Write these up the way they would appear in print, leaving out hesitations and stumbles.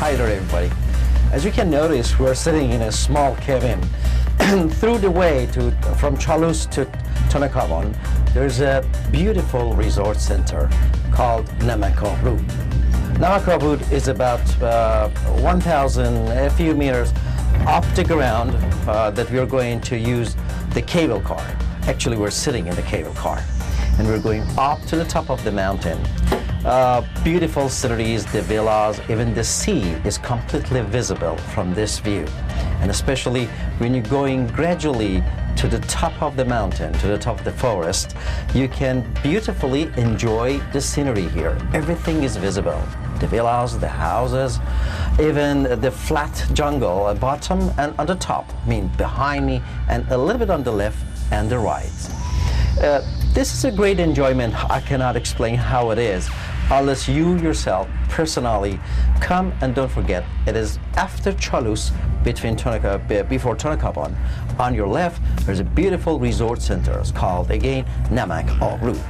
Hi there, everybody. As you can notice, we're sitting in a small cabin. Through the way from Chalus to Tonakabon, there's a beautiful resort center called Namak Abrood. Namak Abrood is about 1,000, a few meters up the ground that we're going to use the cable car. Actually, we're sitting in the cable car, and we're going up to the top of the mountain. Beautiful sceneries, the villas, even the sea is completely visible from this view. And especially when you're going gradually to the top of the mountain, to the top of the forest, you can beautifully enjoy the scenery here. Everything is visible. The villas, the houses, even the flat jungle at bottom and on the top, I mean behind me, and a little bit on the left and the right. This is a great enjoyment. I cannot explain how it is unless you yourself personally come. And don't forget, it is after Chalus, before Tonakabon. On your left, there's a beautiful resort center. It's called again Namak Abrood.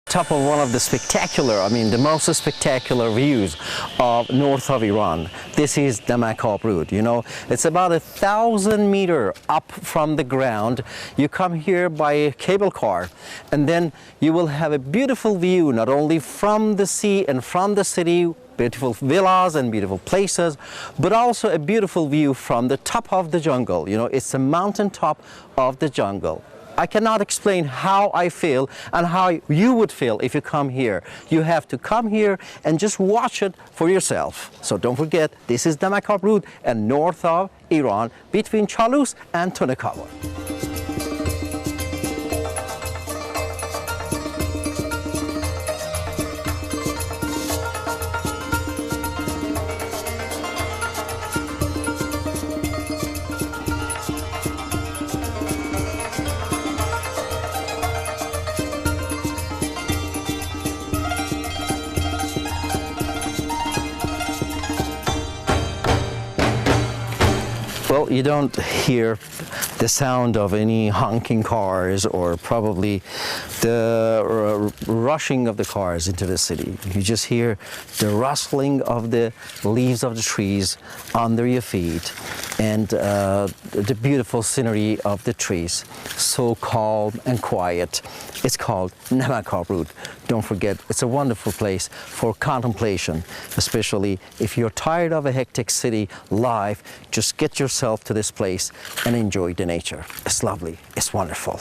Top of one of the the most spectacular views of north of Iran. This is Namak Abrood. You know, it's about 1,000 meters up from the ground. You come here by a cable car, and then you will have a beautiful view not only from the sea and from the city, beautiful villas and beautiful places, but also a beautiful view from the top of the jungle. You know, it's a mountain top of the jungle. I cannot explain how I feel and how you would feel if you come here. You have to come here and just watch it for yourself. So don't forget, this is Namak Abrood and north of Iran, between Chalus and Tonakabon. Well, you don't hear the sound of any honking cars or probably the rushing of the cars into the city. You just hear the rustling of the leaves of the trees under your feet and the beautiful scenery of the trees, so calm and quiet. It's called Namak Abrood. Don't forget, it's a wonderful place for contemplation, especially if you're tired of a hectic city life. Just get yourself to this place and enjoy the nature. It's lovely, it's wonderful.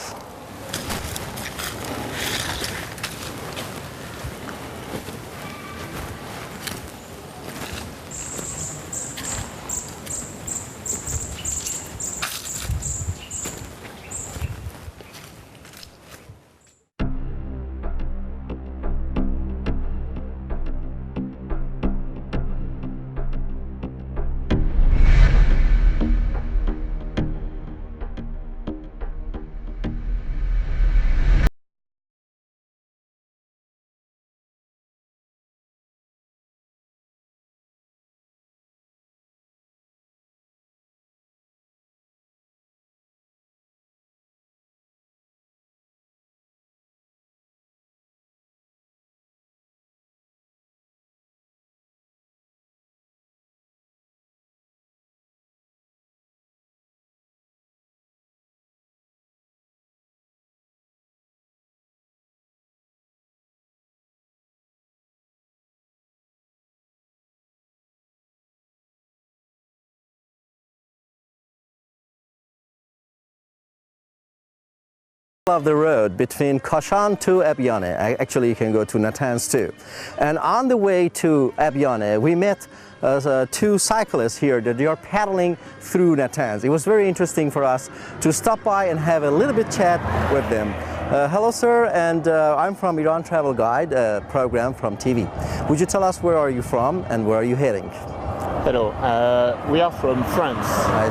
Of the road between Kashan to Abyaneh. Actually, you can go to Natanz too. And on the way to Abyaneh, we met two cyclists here that they are paddling through Natanz. It was very interesting for us to stop by and have a little bit chat with them. Hello, sir, and I'm from Iran Travel Guide program from TV. Would you tell us where are you from and where are you heading? Hello, we are from France,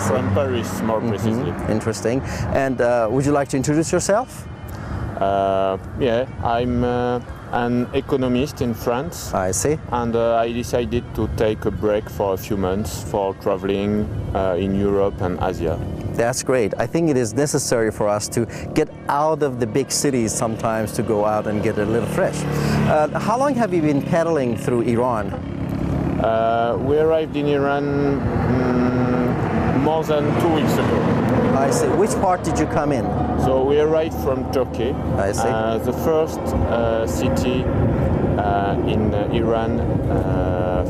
from Paris more precisely. Interesting. And would you like to introduce yourself? Yeah, I'm an economist in France. I see. And I decided to take a break for a few months for traveling in Europe and Asia. That's great. I think it is necessary for us to get out of the big cities sometimes to go out and get a little fresh. How long have you been paddling through Iran? We arrived in Iran more than 2 weeks ago. I see. Which part did you come in? So we arrived from Turkey. I see. The first city in Iran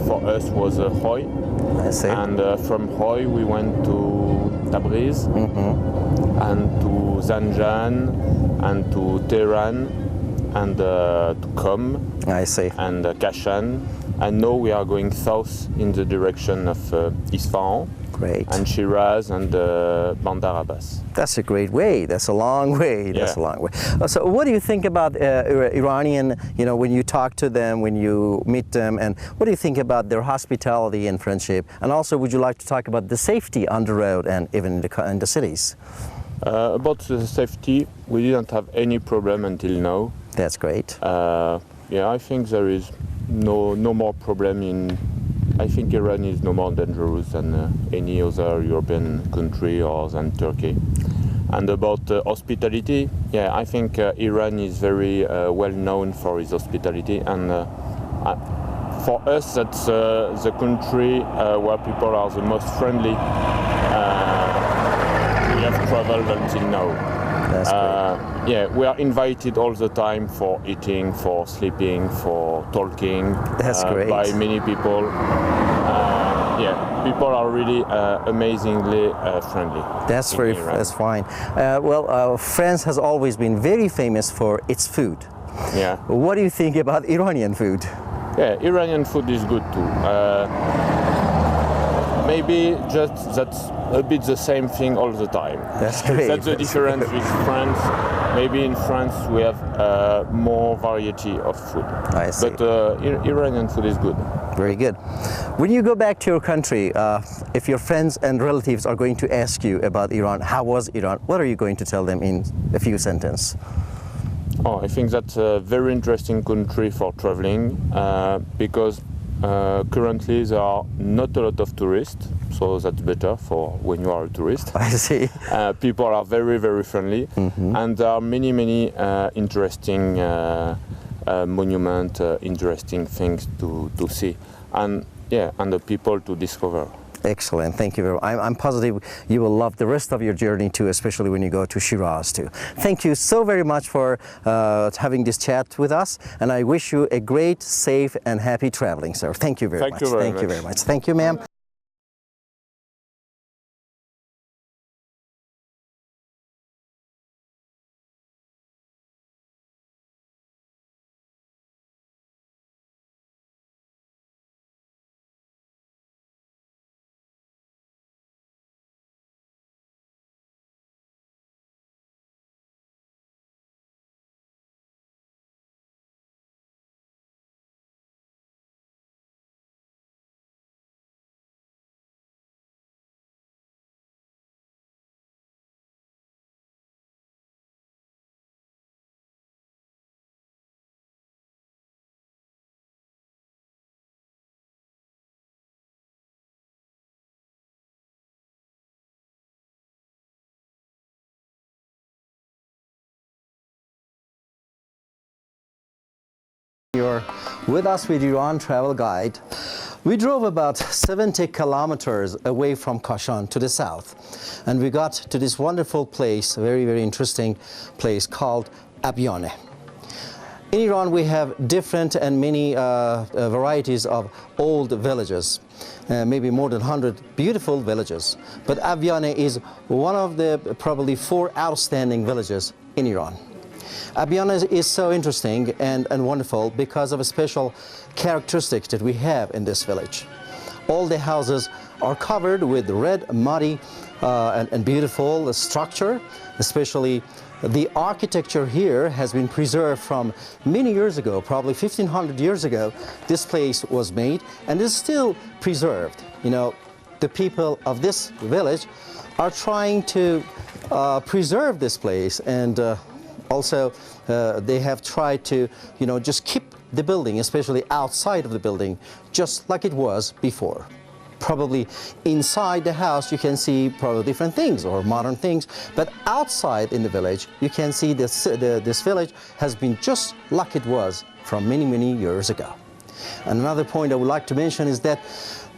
for us was Hoi. I see. And from Hoi we went to Tabriz and to Zanjan and to Tehran and to Qom. I see. And Kashan. And now we are going south in the direction of Isfahan. Great. And Shiraz and Bandar Abbas. That's a great way. That's a long way. That's a long way. So what do you think about Iranian, when you talk to them, when you meet them, and what do you think about their hospitality and friendship? And also, would you like to talk about the safety on the road and even in the cities? About the safety, we didn't have any problem until now. That's great. Yeah, I think there is no more problem I think Iran is no more dangerous than any other European country or than Turkey. And about hospitality, yeah, I think Iran is very well known for its hospitality, and for us that's the country where people are the most friendly we have traveled until now. That's great. Yeah, we are invited all the time for eating, for sleeping, for talking. That's great. By many people. Yeah, people are really amazingly friendly. That's fine. Well, France has always been very famous for its food. Yeah. What do you think about Iranian food? Yeah, Iranian food is good too. Maybe just that's a bit the same thing all the time. That's great. That's the difference with France. Maybe in France we have more variety of food. I see. But Iranian food is good. Very good. When you go back to your country, if your friends and relatives are going to ask you about Iran, how was Iran, what are you going to tell them in a few sentences? Oh, I think that's a very interesting country for traveling because currently there are not a lot of tourists, so that's better for when you are a tourist. I see. People are very, very friendly, and there are many interesting monuments, interesting things to see, and yeah, and the people to discover. Excellent, thank you very much. I'm positive you will love the rest of your journey too, especially when you go to Shiraz too. Thank you so very much for having this chat with us, and I wish you a great, safe and happy traveling, sir. Thank you very much. Thank you very much. Thank you, ma'am. You're with us with Iran Travel Guide. We drove about 70 kilometers away from Kashan to the south, and we got to this wonderful place, a very interesting place called Abyaneh. In Iran we have different and many varieties of old villages, maybe more than 100 beautiful villages, but Abyaneh is one of the probably 4 outstanding villages in Iran. Abyaneh is so interesting and wonderful because of a special characteristic that we have in this village. All the houses are covered with red, muddy, and beautiful structure. Especially the architecture here has been preserved from many years ago, probably 1500 years ago. This place was made and is still preserved. You know, the people of this village are trying to preserve this place, and also they have tried to, you know, just keep the building, especially outside of the building, just like it was before. Probably inside the house you can see probably different things or modern things, but outside in the village you can see this village has been just like it was from many, many years ago. And another point I would like to mention is that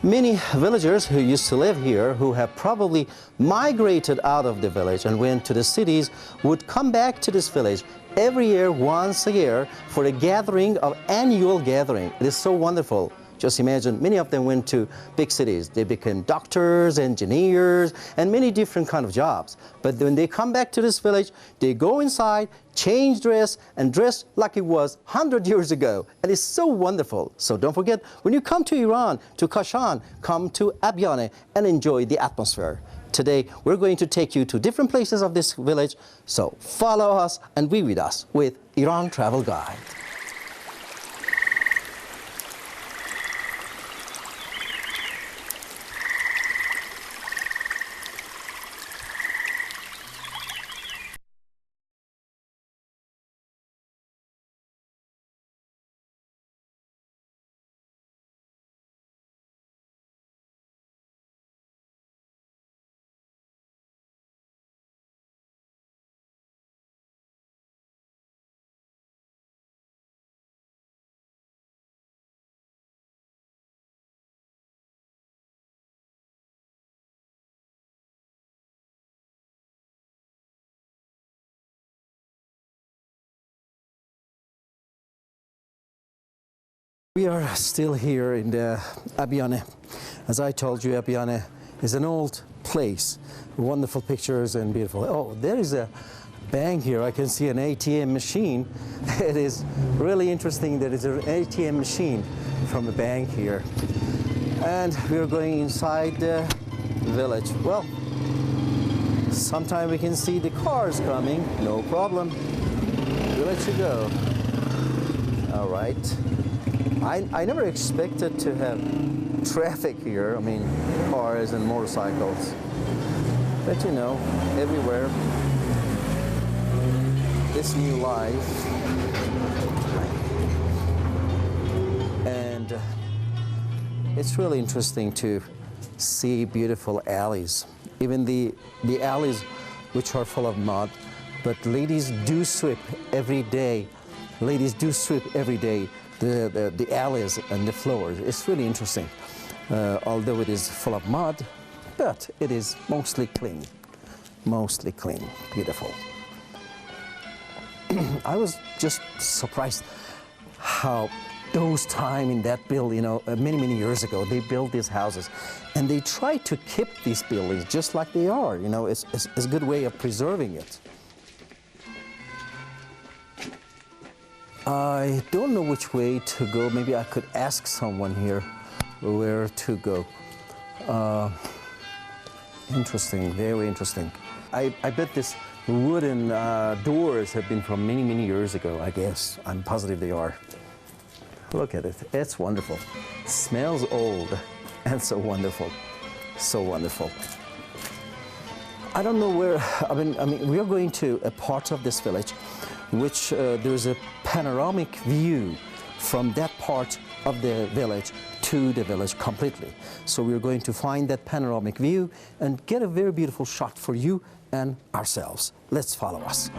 many villagers who used to live here, who have probably migrated out of the village and went to the cities, would come back to this village every year, once a year, for a gathering of annual gathering. It is so wonderful. Just imagine, many of them went to big cities. They became doctors, engineers, and many different kind of jobs. But when they come back to this village, they go inside, change dress, and dress like it was 100 years ago. And it's so wonderful. So don't forget, when you come to Iran, to Kashan, come to Abyaneh and enjoy the atmosphere. Today, we're going to take you to different places of this village. So follow us and be with us with Iran Travel Guide. We are still here in the Abyaneh. As I told you, Abyaneh is an old place. Wonderful pictures and beautiful. Oh, there is a bank here. I can see an ATM machine. It is really interesting that it's an ATM machine from a bank here. And we are going inside the village. Well, sometime we can see the cars coming. No problem. We'll let you go. All right. I never expected to have traffic here. I mean, cars and motorcycles. But you know, everywhere, this new life. And it's really interesting to see beautiful alleys. Even the alleys which are full of mud, but ladies do sweep every day. Ladies do sweep every day. The alleys and the floors. It's really interesting. Although it is full of mud, but it is mostly clean. Mostly clean. Beautiful. I was just surprised how those time in that build, you know, many, many years ago, they built these houses. And they try to keep these buildings just like they are. You know, it's a good way of preserving it. I don't know which way to go. Maybe I could ask someone here where to go. Interesting, very interesting. I bet this wooden doors have been from many, many years ago, I guess. I'm positive they are. Look at it, it's wonderful. Smells old and so wonderful, so wonderful. I don't know where, I mean, we are going to a part of this village which there's a panoramic view from that part of the village to the village completely. So we're going to find that panoramic view and get a very beautiful shot for you and ourselves. Let's follow us.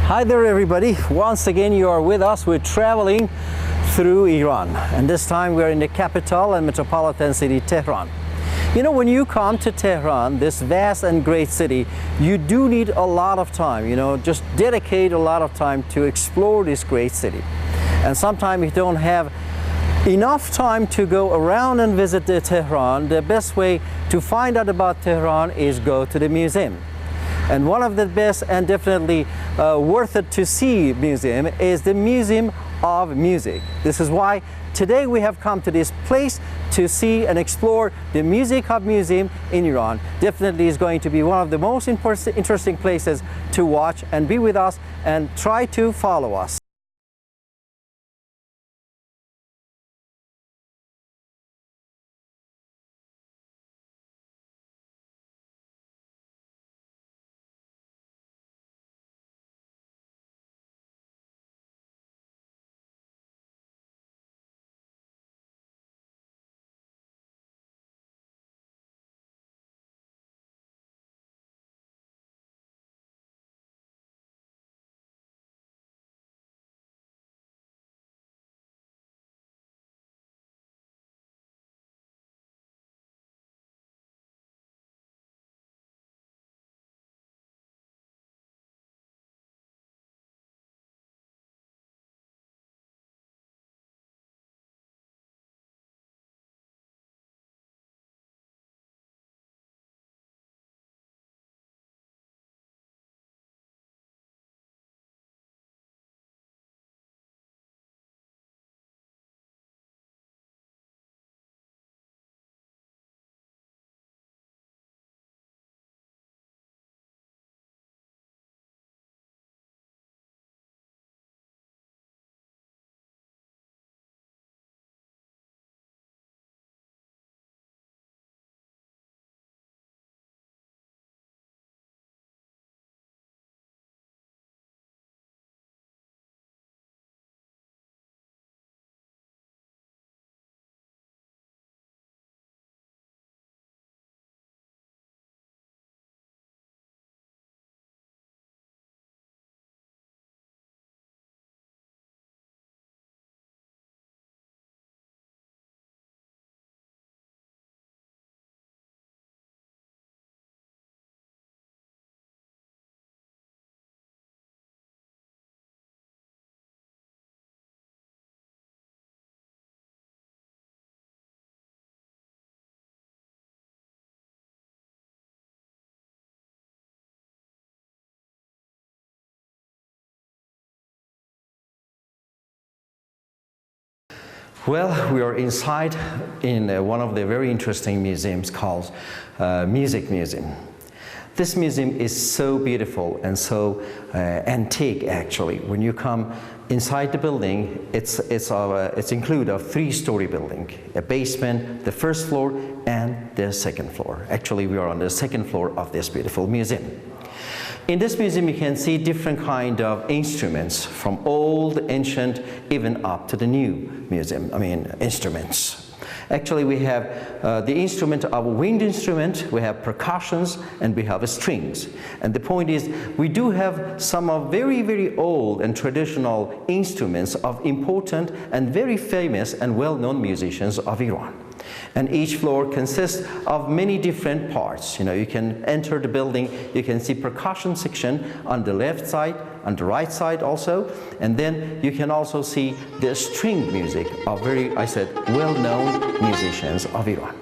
Hi there everybody, once again you are with us. We're traveling through Iran, and this time we're in the capital and metropolitan city Tehran. You know, when you come to Tehran, this vast and great city, you do need a lot of time, just dedicate a lot of time to explore this great city. And sometimes you don't have enough time to go around and visit the Tehran. The best way to find out about Tehran is go to the museum. And one of the best and definitely worth it to see museum is the Museum of Music. This is why today we have come to this place to see and explore the Music of Museum in Iran. Definitely is going to be one of the most interesting places to watch, and be with us and try to follow us. Well, we are inside in one of the very interesting museums called Music Museum. This museum is so beautiful and so antique actually. When you come inside the building, it's include a three-story building, a basement, the first floor and the second floor. Actually, we are on the second floor of this beautiful museum. In this museum, you can see different kind of instruments from old, ancient, even up to the new instruments. Actually, we have the instrument of a wind instrument, we have percussions, and we have strings. And the point is, we do have some of very, very old and traditional instruments of important and very famous and well-known musicians of Iran. And each floor consists of many different parts. You can enter the building, you can see percussion section on the left side, on the right side also, and then you can also see the string music of very, well-known musicians of Iran.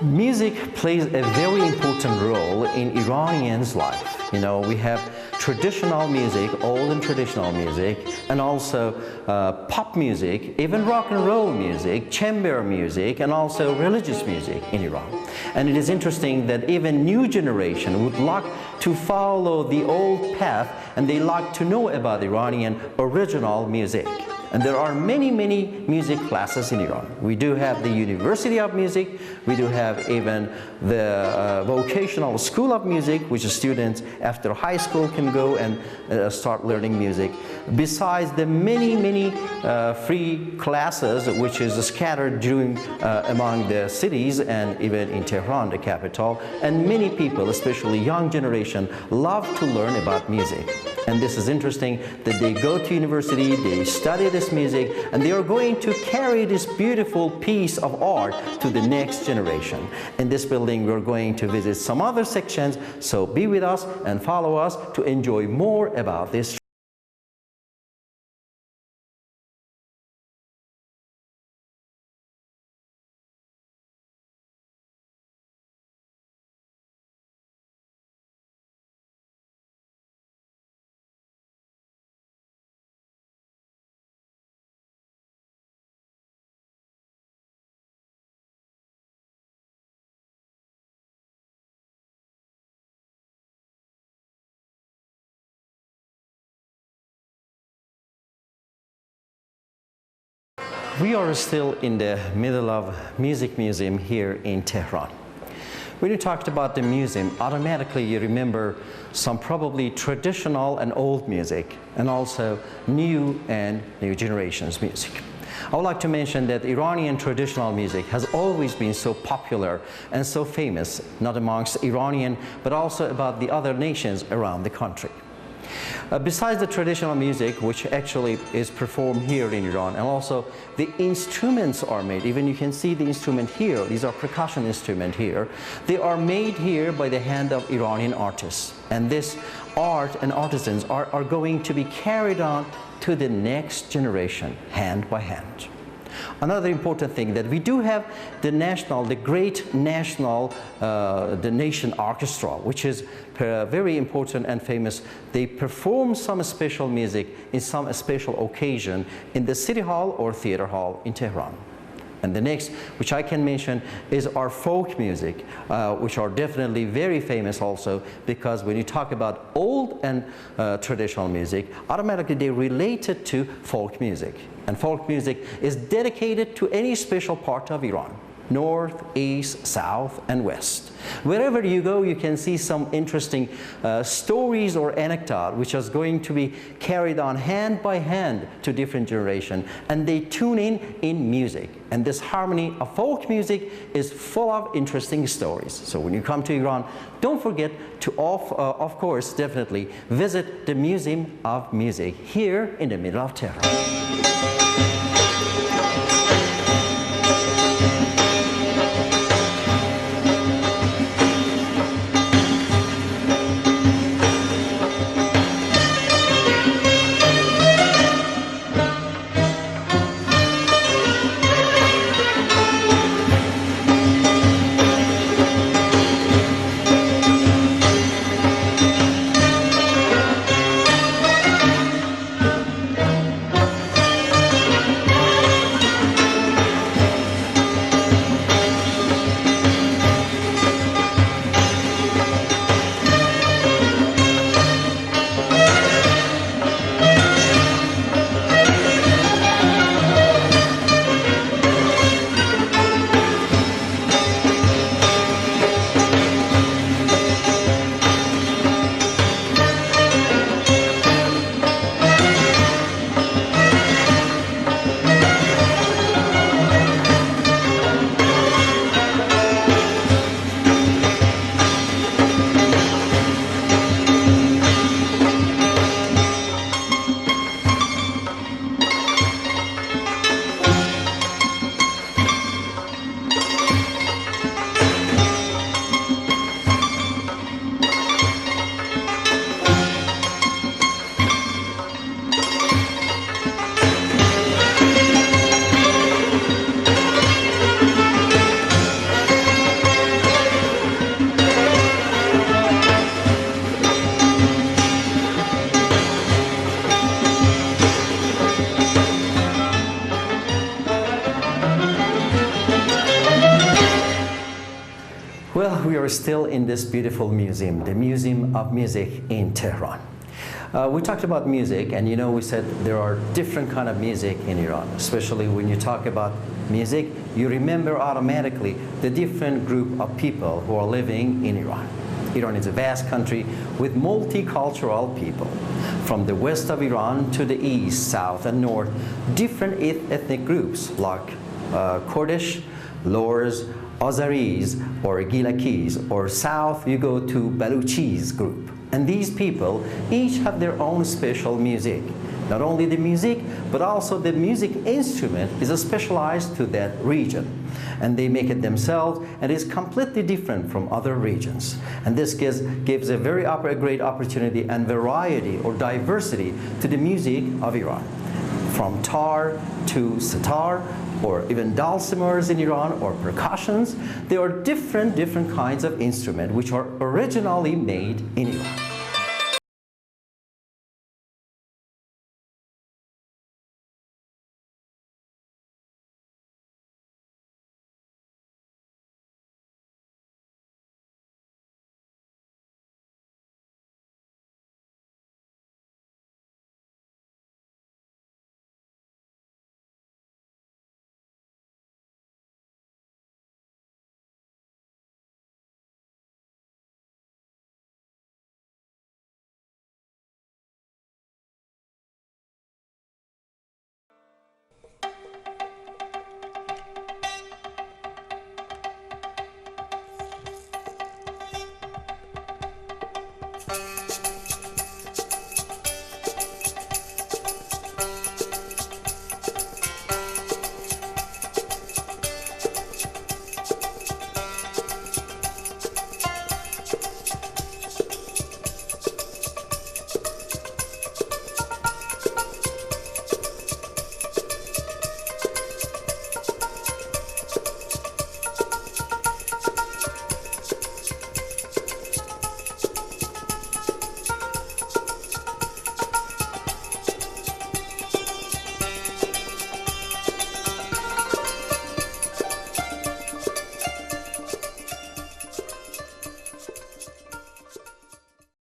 Music plays a very important role in Iranians' life. We have traditional music, old and traditional music, and also pop music, even rock and roll music, chamber music, and also religious music in Iran. And it is interesting that even new generation would like to follow the old path, and they like to know about Iranian original music. And there are many, many music classes in Iran. We do have the University of Music. We do have even the Vocational School of Music, which students after high school can go and start learning music. Besides the many, many free classes which is scattered among the cities and even in Tehran, the capital. And many people, especially young generation, love to learn about music. And this is interesting that they go to university, they study this music, and they are going to carry this beautiful piece of art to the next generation. In this building, we're going to visit some other sections, so be with us and follow us to enjoy more about this. We are still in the middle of Music Museum here in Tehran. When you talked about the museum, automatically you remember some probably traditional and old music, and also new and new generations music. I would like to mention that Iranian traditional music has always been so popular and so famous, not amongst Iranian, but also about the other nations around the country. Besides the traditional music, which actually is performed here in Iran, and also the instruments are made, even you can see the instrument here, these are percussion instruments here, they are made here by the hand of Iranian artists. And this art and artisans are going to be carried on to the next generation, hand by hand. Another important thing that we do have the great national, the nation orchestra, which is very important and famous. They perform some special music in some special occasion in the city hall or theater hall in Tehran. And the next, which I can mention, is our folk music, which are definitely very famous also, because when you talk about old and traditional music, automatically they relate it to folk music. And folk music is dedicated to any special part of Iran. North, east, south, and west. Wherever you go, you can see some interesting stories or anecdote which is going to be carried on hand by hand to different generations, and they tune in music. And this harmony of folk music is full of interesting stories. So when you come to Iran, don't forget to, of course, definitely visit the Museum of Music here in the middle of Tehran. Well, we are still in this beautiful museum, the Museum of Music in Tehran. We talked about music, and we said there are different kind of music in Iran. Especially when you talk about music, you remember automatically the different group of people who are living in Iran. Iran is a vast country with multicultural people. From the west of Iran to the east, south, and north, different ethnic groups like Kurdish, Lurs, Azaris, or Gilakis, or south you go to Baluchis group. And these people each have their own special music. Not only the music, but also the music instrument is specialized to that region. And they make it themselves, and is completely different from other regions. And this gives a very great opportunity and variety or diversity to the music of Iran. From tar to sitar, or even dulcimers in Iran, or percussions, there are different kinds of instruments which are originally made in Iran.